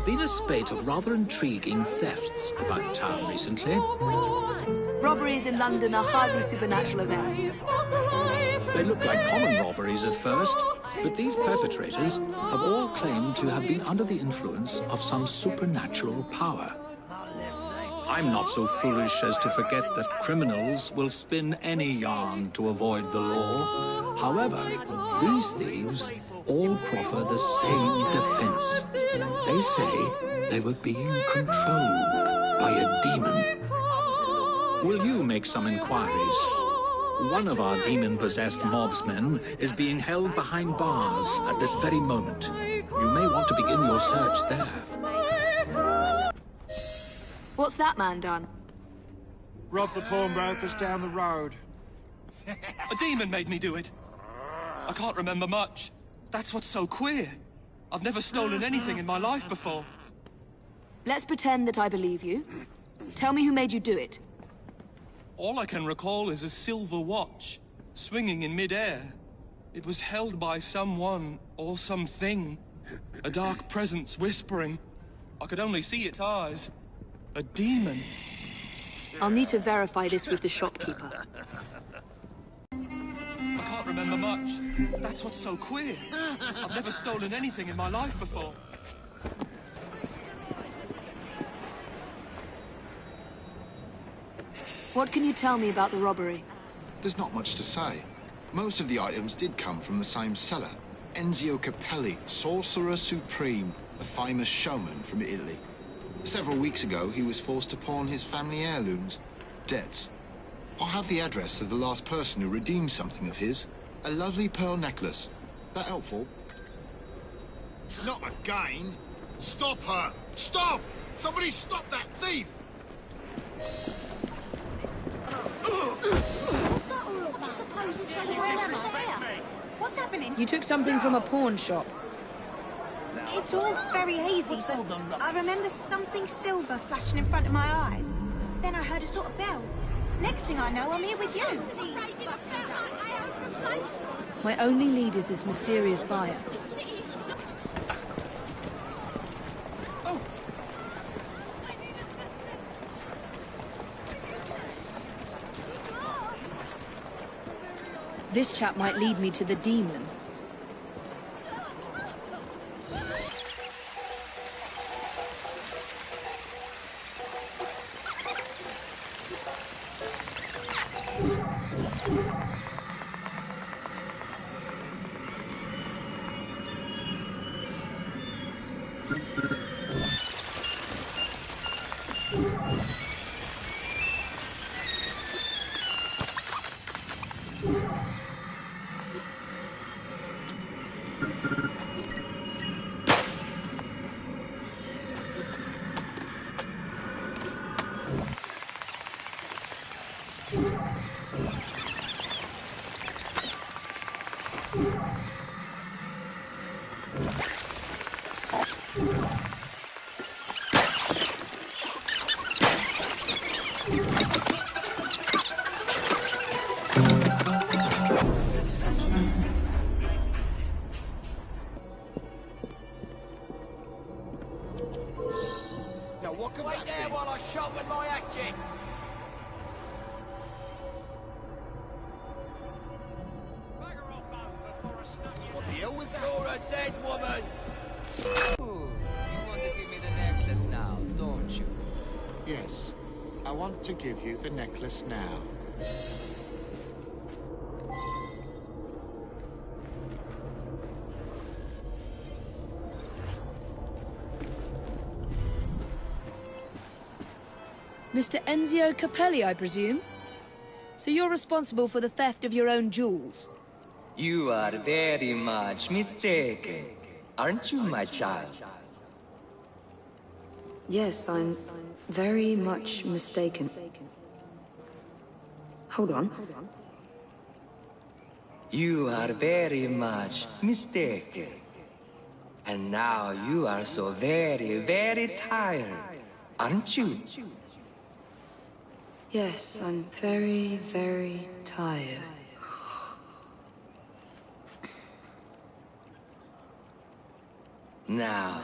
been a spate of rather intriguing thefts about town recently. Robberies in London are hardly supernatural events. They look like common robberies at first, but these perpetrators have all claimed to have been under the influence of some supernatural power. I'm not so foolish as to forget that criminals will spin any yarn to avoid the law. However, these thieves all proffer the same defense. They say they were being controlled by a demon. Will you make some inquiries? One of our demon-possessed mobsmen is being held behind bars at this very moment. You may want to begin your search there. What's that man done? Rob the pawnbrokers down the road. A demon made me do it. I can't remember much. That's what's so queer. I've never stolen anything in my life before. Let's pretend that I believe you. Tell me who made you do it. All I can recall is a silver watch, swinging in mid-air. It was held by someone or something. A dark presence whispering. I could only see its eyes. A demon. I'll need to verify this with the shopkeeper. I can't remember much. That's what's so queer. I've never stolen anything in my life before. What can you tell me about the robbery? There's not much to say. Most of the items did come from the same seller. Enzio Capelli, Sorcerer Supreme, a famous showman from Italy. Several weeks ago, he was forced to pawn his family heirlooms. Debts. I have the address of the last person who redeemed something of his. A lovely pearl necklace. That helpful? Not again! Stop her! Stop! Somebody stop that thief! What do you suppose is going on there? What's happening? You took something from a pawn shop. It's all very hazy, but I remember something silver flashing in front of my eyes. Then I heard a sort of bell. Next thing I know, I'm here with you. My only lead is this mysterious buyer. Oh! This chap might lead me to the demon. Wait there while I sharpen my hatchet! What the hell was that? You're a dead woman! Ooh, you want to give me the necklace now, don't you? Yes. I want to give you the necklace now. Mr. Enzio Capelli, I presume? So you're responsible for the theft of your own jewels? You are very much mistaken, aren't you, my child? Yes, I'm very much mistaken. Hold on. You are very much mistaken. And now you are so very, very tired, aren't you? Yes, I'm very, very tired. Now,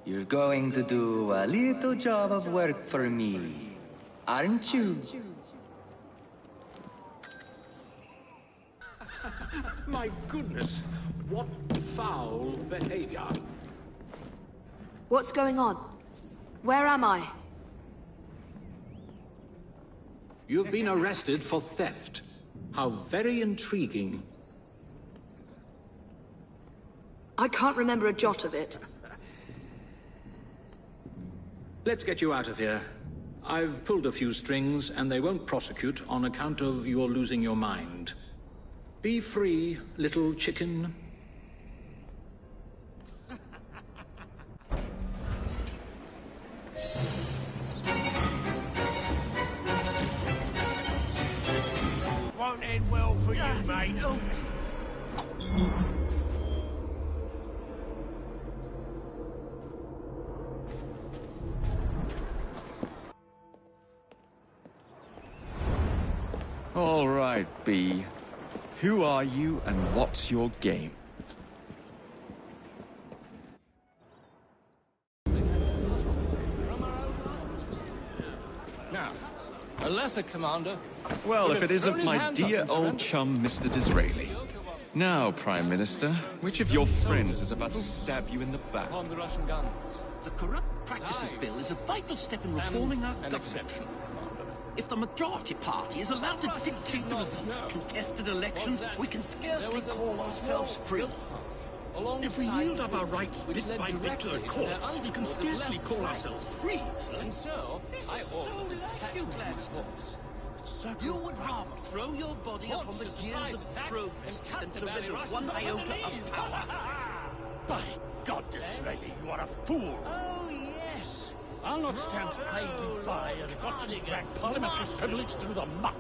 You're going to do a little job of work for me, aren't you? My goodness, what foul behavior. What's going on? Where am I? You've been arrested for theft. How very intriguing. I can't remember a jot of it. Let's get you out of here. I've pulled a few strings, and they won't prosecute on account of your losing your mind. Be free, little chicken. Won't end well for you, mate. All right, B. Who are you and what's your game? Now, a lesser commander... Well, if it isn't thrown his my hands up dear and old surrendered. chum, Mr. Disraeli. Now, Prime Minister, which of your friends is about to stab you in the back? Upon the Russian guns. The Corrupt Practices Bill is a vital step in reforming our An government. exception. If the majority party is allowed to dictate the results of contested elections, we can scarcely call ourselves free. If we yield up our rights bit by bit to the courts, we can scarcely call ourselves free, sir. And so, I ordered the detachment force. You would rather throw your body upon the gears of progress than surrender one iota of power. By God, Disraeli, you are a fool. Oh, yes. I'll not stand idly by and watch you drag parliamentary privilege through the muck.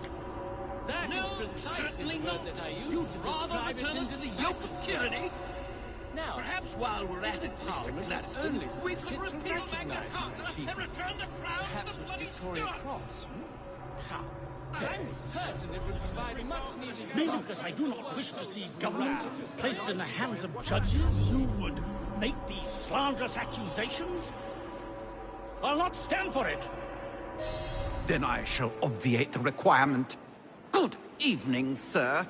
That is No, precisely certainly the not. word that I used You'd to rather describe it return us into to the yoke of spite tyranny? Now, Perhaps while we're at it, Mr. Parliament Gladstone, only we could seeks to repeal Magna recognise Carta the and achievement. return the crown to perhaps the with bloody Victoria Stuarts. Cross. How I'm certain it would provide much needed... Merely because I do not wish to see government placed in the hands of judges, you would make these slanderous accusations? I'll not stand for it. Then I shall obviate the requirement. Good evening, sir.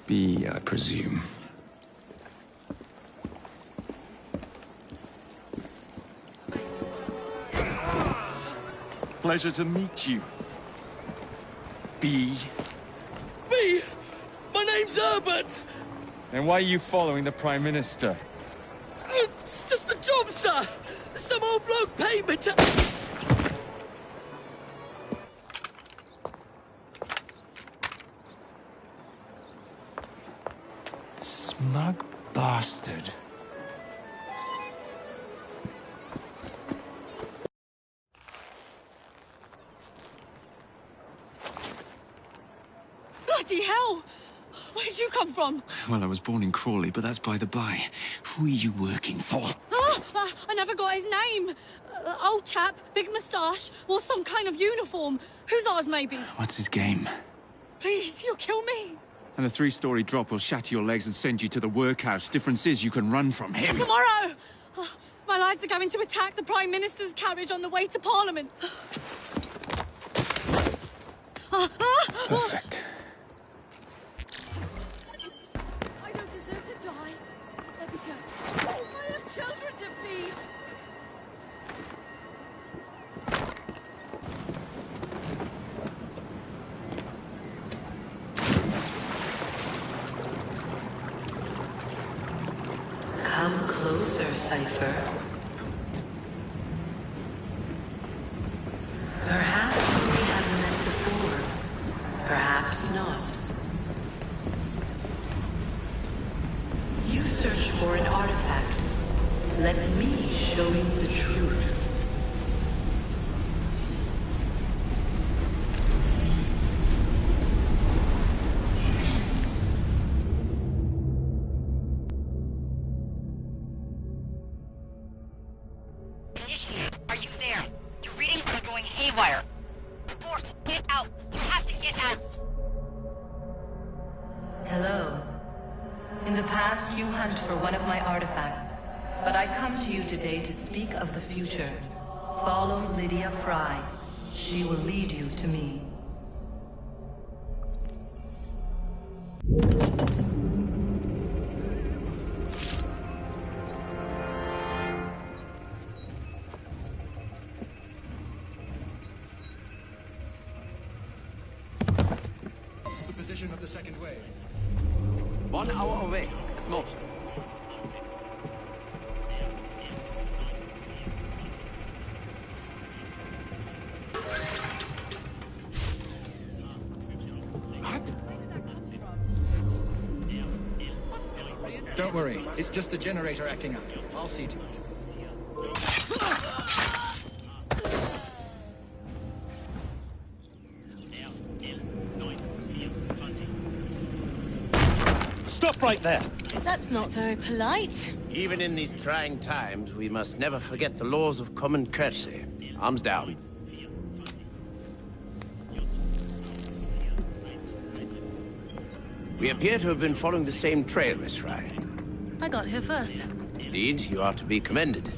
B, I presume. Pleasure to meet you. B. B! My name's Herbert! Then why are you following the Prime Minister? It's just a job, sir! Some old bloke paid me to... Smug bastard. Bloody hell! Where'd you come from? Well, I was born in Crawley, but that's by the by. Who are you working for? I never got his name. Old chap, big moustache, wore some kind of uniform. Who's ours, maybe? What's his game? Please, you'll kill me. And a 3-story drop will shatter your legs and send you to the workhouse. Difference is you can run from him. Tomorrow! My lads are going to attack the Prime Minister's carriage on the way to Parliament. Perfect. I don't deserve to die. Let me go. I have children to feed. Come closer, Cypher. Perhaps we have met before. Perhaps not. You search for an artifact. Let me show you the truth. In the past, you hunt for one of my artifacts, but I come to you today to speak of the future. Follow Lydia Fry. She will lead you to me. The position of the second wave. 1 hour away, at most. Don't worry, it's just the generator acting up. I'll see to it. Stop right there! That's not very polite. Even in these trying times, we must never forget the laws of common courtesy. Arms down. We appear to have been following the same trail, Miss Fry. I got here first. Indeed, you are to be commended.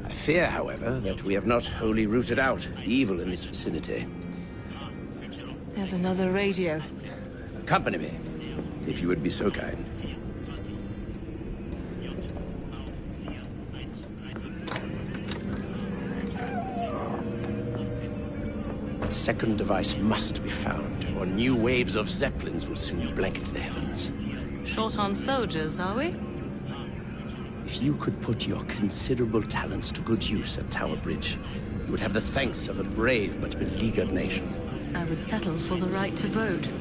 I fear, however, that we have not wholly rooted out evil in this vicinity. There's another radio. Accompany me, if you would be so kind. That second device must be found, or new waves of Zeppelins will soon blanket the heavens. Short on soldiers, are we? If you could put your considerable talents to good use at Tower Bridge, you would have the thanks of a brave but beleaguered nation. I would settle for the right to vote.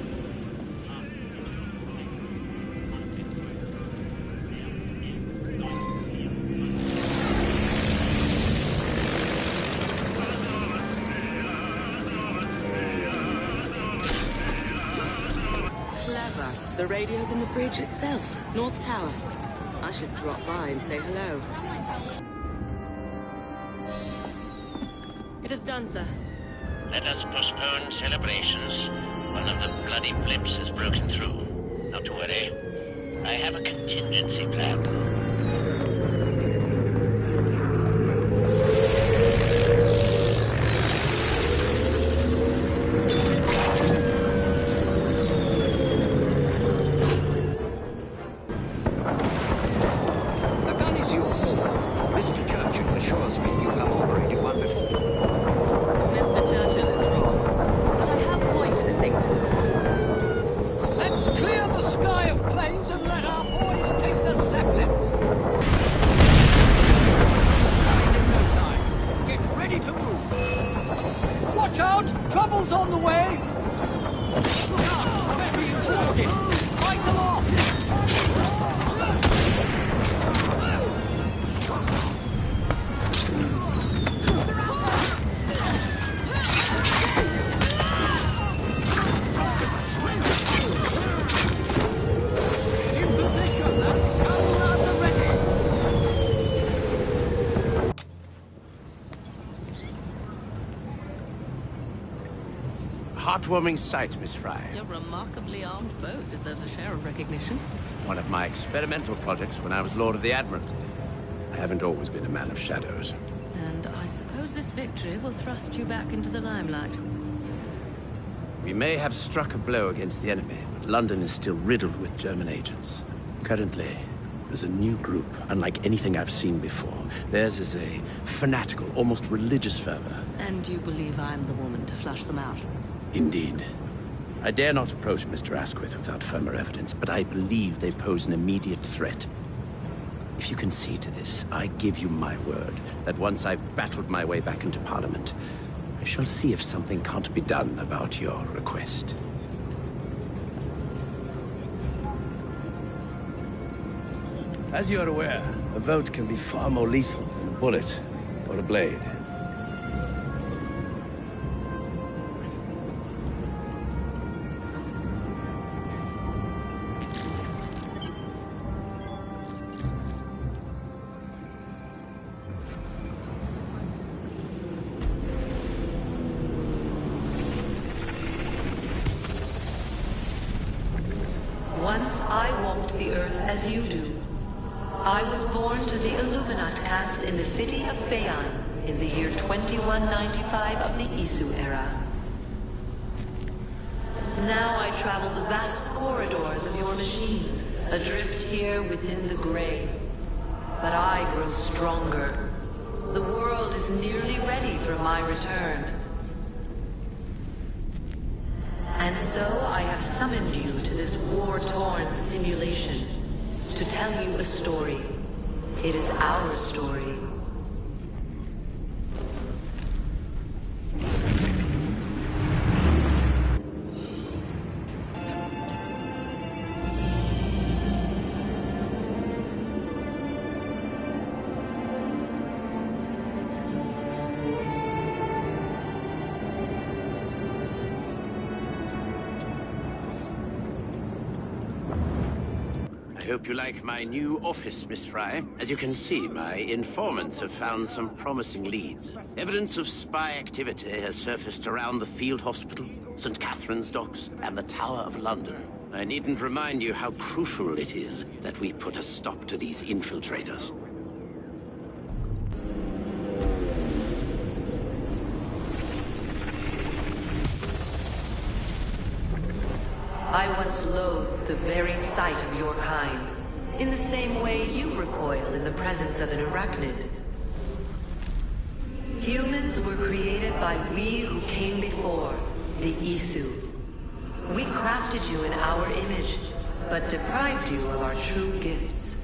Clever. The radio's in the bridge itself, North Tower. I should drop by and say hello. It is done, sir. Let us postpone celebrations. One of the bloody blips has broken through. Not to worry. I have a contingency plan. Heartwarming sight, Miss Fry. Your remarkably armed boat deserves a share of recognition. One of my experimental projects when I was Lord of the Admiralty. I haven't always been a man of shadows. And I suppose this victory will thrust you back into the limelight. We may have struck a blow against the enemy, but London is still riddled with German agents. Currently, there's a new group, unlike anything I've seen before. Theirs is a fanatical, almost religious fervor. And you believe I'm the woman to flush them out? Indeed. I dare not approach Mr. Asquith without firmer evidence, but I believe they pose an immediate threat. If you concede to this, I give you my word that once I've battled my way back into Parliament, I shall see if something can't be done about your request. As you are aware, a vote can be far more lethal than a bullet or a blade. Once I walked the earth as you do. I was born to the Illuminat caste in the city of Phaeon in the year 2195 of the Isu era. Now I travel the vast corridors of your machines, adrift here within the gray. But I grow stronger. The world is nearly ready for my return. And so I have summoned you to this war-torn simulation to tell you a story. It is our story. I hope you like my new office, Miss Fry. As you can see, my informants have found some promising leads. Evidence of spy activity has surfaced around the field hospital, St. Catherine's Docks, and the Tower of London. I needn't remind you how crucial it is that we put a stop to these infiltrators. I once loathed the very sight of your kind, in the same way you recoil in the presence of an arachnid. Humans were created by we who came before, the Isu. We crafted you in our image, but deprived you of our true gifts.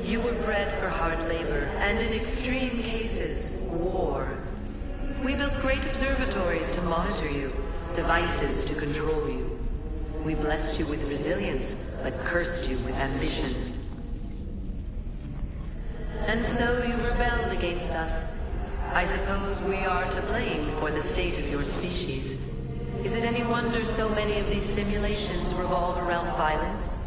You were bred for hard labor, and in extreme cases, war. We built great observatories to monitor you, devices to control you. We blessed you with resilience, but cursed you with ambition. And so you rebelled against us. I suppose we are to blame for the state of your species. Is it any wonder so many of these simulations revolve around violence?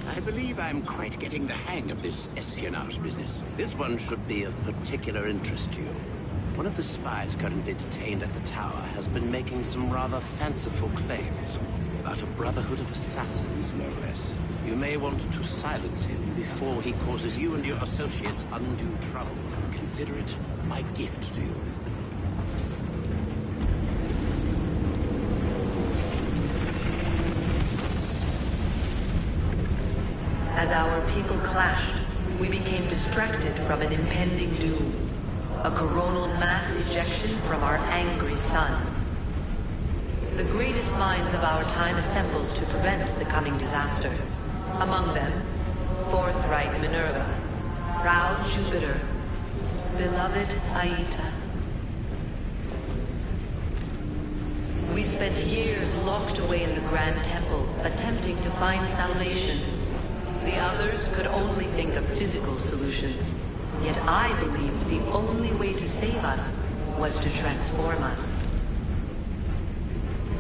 I believe I'm quite getting the hang of this espionage business. This one should be of particular interest to you. One of the spies currently detained at the tower has been making some rather fanciful claims about a brotherhood of assassins, no less. You may want to silence him before he causes you and your associates undue trouble. Consider it my gift to you. As our people clashed, we became distracted from an impending doom. A coronal mass ejection from our angry sun. The greatest minds of our time assembled to prevent the coming disaster. Among them, forthright Minerva, proud Jupiter, beloved Aita. We spent years locked away in the Grand Temple, attempting to find salvation. The others could only think of physical solutions. Yet I believed the only way to save us was to transform us.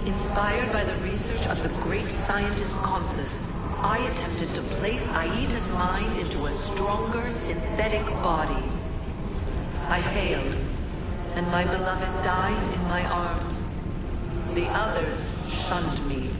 Inspired by the research of the great scientist Consus, I attempted to place Aita's mind into a stronger synthetic body. I failed, and my beloved died in my arms. The others shunned me.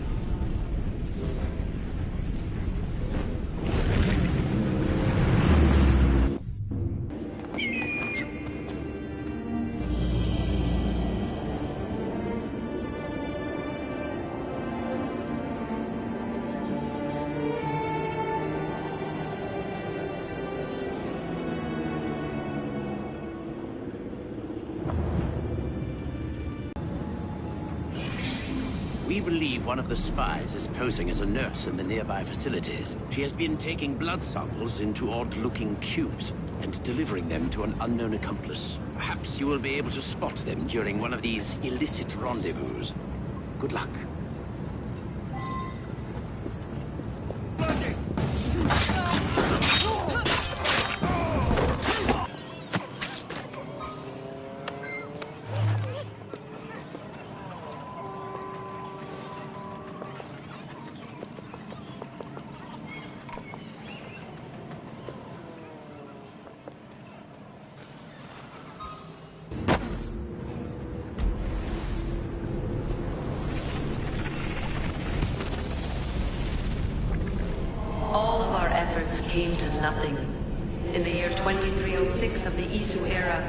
We believe one of the spies is posing as a nurse in the nearby facilities. She has been taking blood samples into odd-looking cubes and delivering them to an unknown accomplice. Perhaps you will be able to spot them during one of these illicit rendezvous. Good luck. came to nothing. In the year 2306 of the Isu era,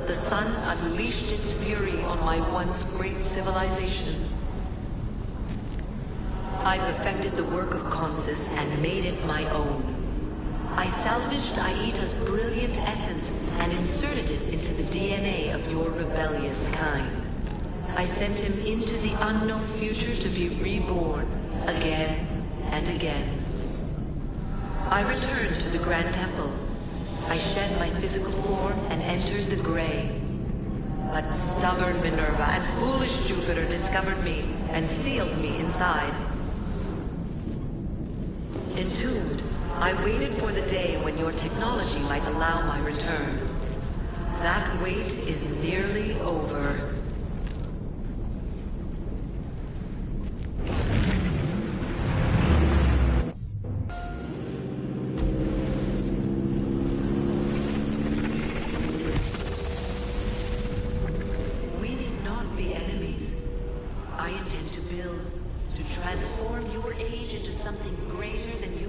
the sun unleashed its fury on my once great civilization. I perfected the work of Consus and made it my own. I salvaged Aita's brilliant essence and inserted it into the DNA of your rebellious kind. I sent him into the unknown future to be reborn, again and again. I returned to the Grand Temple. I shed my physical form and entered the Grey. But stubborn Minerva and foolish Jupiter discovered me and sealed me inside. Entombed, I waited for the day when your technology might allow my return. That wait is nearly over. We need not be enemies. I intend to build, to transform your age into something greater than you